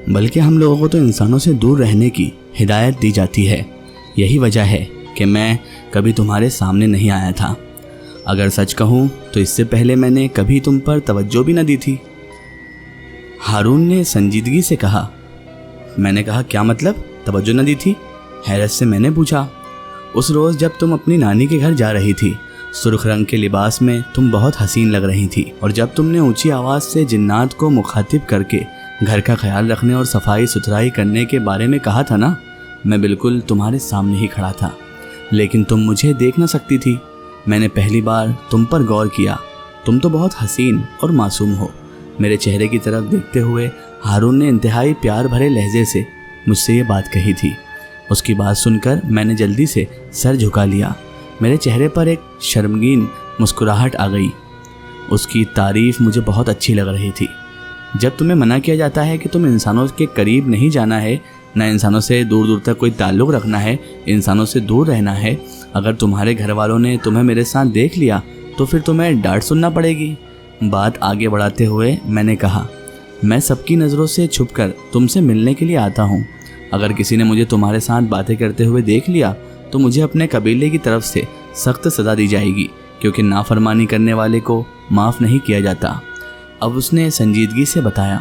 بلکہ ہم لوگوں کو تو انسانوں سے دور رہنے کی ہدایت دی جاتی ہے۔ یہی وجہ ہے کہ میں کبھی تمہارے سامنے نہیں آیا تھا۔ اگر سچ کہوں تو اس سے پہلے میں نے کبھی تم پر توجہ بھی نہ دی تھی۔ ہارون نے سنجیدگی سے کہا۔ میں نے کہا کیا مطلب توجہ نہ دی تھی؟ حیرت سے میں نے پوچھا۔ اس روز جب تم اپنی نانی کے گھر جا رہی تھی، سرخ رنگ کے لباس میں تم بہت حسین لگ رہی تھی، اور جب تم نے اونچی آواز سے جنات کو مخاطب کر کے گھر کا خیال رکھنے اور صفائی ستھرائی کرنے کے بارے میں کہا تھا نا، میں بالکل تمہارے سامنے ہی کھڑا تھا، لیکن تم مجھے دیکھ نہ سکتی تھی۔ میں نے پہلی بار تم پر غور کیا۔ تم تو بہت حسین اور معصوم ہو۔ میرے چہرے کی طرف دیکھتے ہوئے ہارون نے انتہائی پیار بھرے لہجے سے مجھ سے یہ بات کہی تھی۔ اس کی بات سن کر میں نے جلدی سے سر جھکا لیا۔ میرے چہرے پر ایک شرمگین مسکراہٹ آ گئی۔ اس کی تعریف مجھے بہت اچھی لگ رہی تھی۔ جب تمہیں منع کیا جاتا ہے کہ تم انسانوں کے قریب نہیں جانا ہے، نہ انسانوں سے دور دور تک کوئی تعلق رکھنا ہے، انسانوں سے دور رہنا ہے، اگر تمہارے گھر والوں نے تمہیں میرے ساتھ دیکھ لیا تو پھر تمہیں ڈانٹ سننا پڑے گی۔ بات آگے بڑھاتے ہوئے میں نے کہا، میں سب کی نظروں سے چھپ کر تم سے ملنے کے لیے آتا ہوں۔ اگر کسی نے مجھے تمہارے ساتھ باتیں کرتے ہوئے دیکھ لیا تو مجھے اپنے قبیلے کی طرف سے سخت سزا دی جائے گی، کیونکہ نافرمانی کرنے والے کو معاف نہیں کیا جاتا۔ اب اس نے سنجیدگی سے بتایا،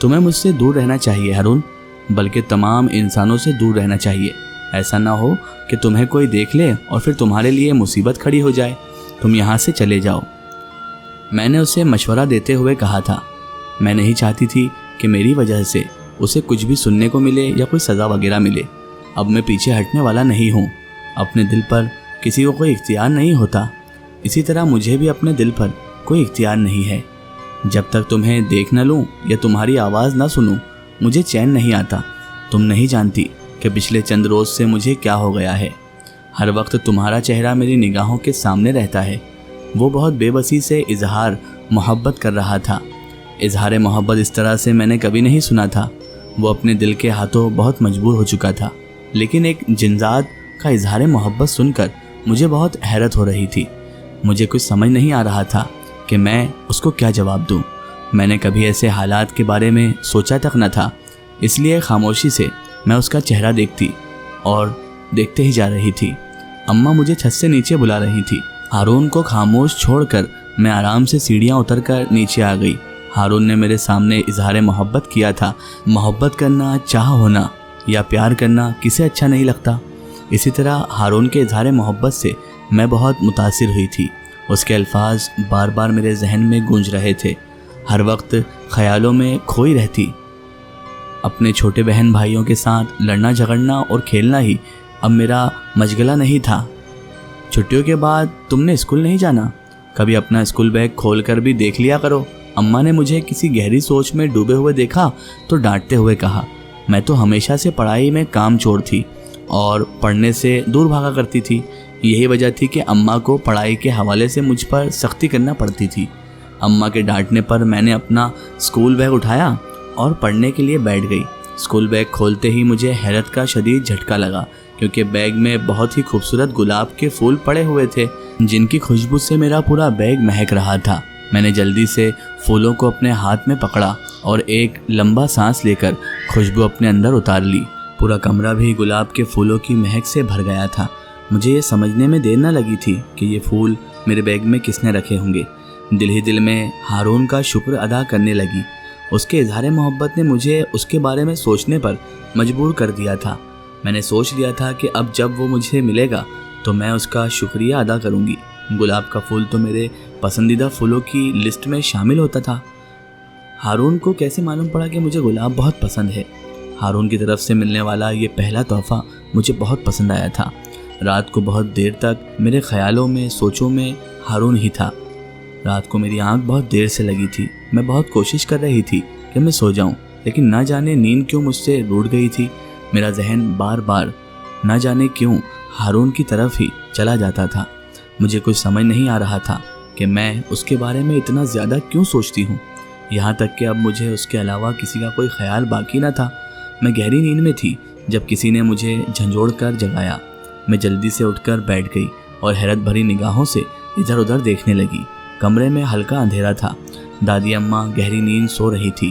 تمہیں مجھ سے دور رہنا چاہیے ہارون، بلکہ تمام انسانوں سے دور رہنا چاہیے۔ ایسا نہ ہو کہ تمہیں کوئی دیکھ لے اور پھر تمہارے لیے مصیبت کھڑی ہو جائے۔ تم یہاں سے چلے جاؤ۔ میں نے اسے مشورہ دیتے ہوئے کہا تھا۔ میں نہیں چاہتی تھی کہ میری وجہ سے اسے کچھ بھی سننے کو ملے یا کوئی سزا وغیرہ ملے۔ اب میں پیچھے ہٹنے والا نہیں ہوں۔ اپنے دل پر کسی کو کوئی اختیار نہیں ہوتا، اسی طرح مجھے بھی اپنے دل پر کوئی اختیار نہیں ہے۔ جب تک تمہیں دیکھ نہ لوں یا تمہاری آواز نہ سنوں مجھے چین نہیں آتا۔ تم نہیں جانتی کہ پچھلے چند روز سے مجھے کیا ہو گیا ہے۔ ہر وقت تمہارا چہرہ میری نگاہوں کے سامنے رہتا ہے۔ وہ بہت بے بسی سے اظہار محبت کر رہا تھا۔ اظہار محبت اس طرح سے میں نے کبھی نہیں سنا تھا۔ وہ اپنے دل کے ہاتھوں بہت مجبور ہو چکا تھا، لیکن ایک جنزاد کا اظہار محبت سن کر مجھے بہت حیرت ہو رہی تھی۔ مجھے کچھ سمجھ نہیں آ رہا تھا کہ میں اس کو کیا جواب دوں۔ میں نے کبھی ایسے حالات کے بارے میں سوچا تک نہ تھا، اس لیے خاموشی سے میں اس کا چہرہ دیکھتی اور دیکھتے ہی جا رہی تھی۔ اماں مجھے چھت سے نیچے بلا رہی تھی۔ ہارون کو خاموش چھوڑ کر میں آرام سے سیڑھیاں اتر کر نیچے آ گئی۔ ہارون نے میرے سامنے اظہار محبت کیا تھا۔ محبت کرنا، چاہ ہونا یا پیار کرنا کسے اچھا نہیں لگتا؟ اسی طرح ہارون کے اظہار محبت سے میں بہت متاثر ہوئی تھی۔ اس کے الفاظ بار بار میرے ذہن میں گونج رہے تھے۔ ہر وقت خیالوں میں کھوئی رہتی۔ اپنے چھوٹے بہن بھائیوں کے ساتھ لڑنا جھگڑنا اور کھیلنا ہی اب میرا مشغلہ نہیں تھا۔ چھٹیوں کے بعد تم نے اسکول نہیں جانا؟ کبھی اپنا اسکول بیگ کھول کر بھی دیکھ لیا کرو۔ اماں نے مجھے کسی گہری سوچ میں ڈوبے ہوئے دیکھا تو ڈانٹتے ہوئے کہا، میں تو ہمیشہ سے پڑھائی میں کام چور تھی اور پڑھنے سے دور بھاگا کرتی تھی۔ یہی وجہ تھی کہ اماں کو پڑھائی کے حوالے سے مجھ پر سختی کرنا پڑتی تھی۔ اماں کے ڈانٹنے پر میں نے اپنا اسکول بیگ اٹھایا اور پڑھنے کے لیے بیٹھ گئی۔ اسکول بیگ کھولتے ہی مجھے حیرت کا شدید جھٹکا لگا، کیونکہ بیگ میں بہت ہی خوبصورت گلاب کے پھول پڑے ہوئے تھے، جن کی خوشبو سے میرا پورا بیگ مہک رہا تھا۔ میں نے جلدی سے پھولوں کو اپنے ہاتھ میں پکڑا اور ایک لمبا سانس لے کر خوشبو اپنے اندر اتار لی۔ پورا کمرہ بھی گلاب کے پھولوں کی مہک سے بھر گیا تھا۔ مجھے یہ سمجھنے میں دیر نہ لگی تھی کہ یہ پھول میرے بیگ میں کس نے رکھے ہوں گے۔ دل ہی دل میں ہارون کا شکر ادا کرنے لگی۔ اس کے اظہار محبت نے مجھے اس کے بارے میں سوچنے پر مجبور کر دیا تھا۔ میں نے سوچ لیا تھا کہ اب جب وہ مجھے ملے گا تو میں اس کا شکریہ ادا کروں گی۔ گلاب کا پھول تو میرے پسندیدہ پھولوں کی لسٹ میں شامل ہوتا تھا۔ ہارون کو کیسے معلوم پڑا کہ مجھے گلاب بہت پسند ہے؟ ہارون کی طرف سے ملنے والا یہ پہلا تحفہ مجھے بہت پسند آیا تھا۔ رات کو بہت دیر تک میرے خیالوں میں، سوچوں میں ہارون ہی تھا۔ رات کو میری آنکھ بہت دیر سے لگی تھی۔ میں بہت کوشش کر رہی تھی کہ میں سو جاؤں، لیکن نہ جانے نیند کیوں مجھ سے روٹھ گئی تھی۔ میرا ذہن بار بار نہ جانے کیوں ہارون کی طرف ہی چلا جاتا تھا۔ مجھے کچھ سمجھ نہیں آ رہا تھا کہ میں اس کے بارے میں اتنا زیادہ کیوں سوچتی ہوں، یہاں تک کہ اب مجھے اس کے علاوہ کسی کا کوئی خیال باقی نہ تھا۔ میں گہری نیند میں تھی جب کسی نے مجھے جھنجھوڑ کر جگایا۔ میں جلدی سے اٹھ کر بیٹھ گئی اور حیرت بھری نگاہوں سے ادھر ادھر دیکھنے لگی۔ کمرے میں ہلکا اندھیرا تھا۔ دادی اماں گہری نیند سو رہی تھی۔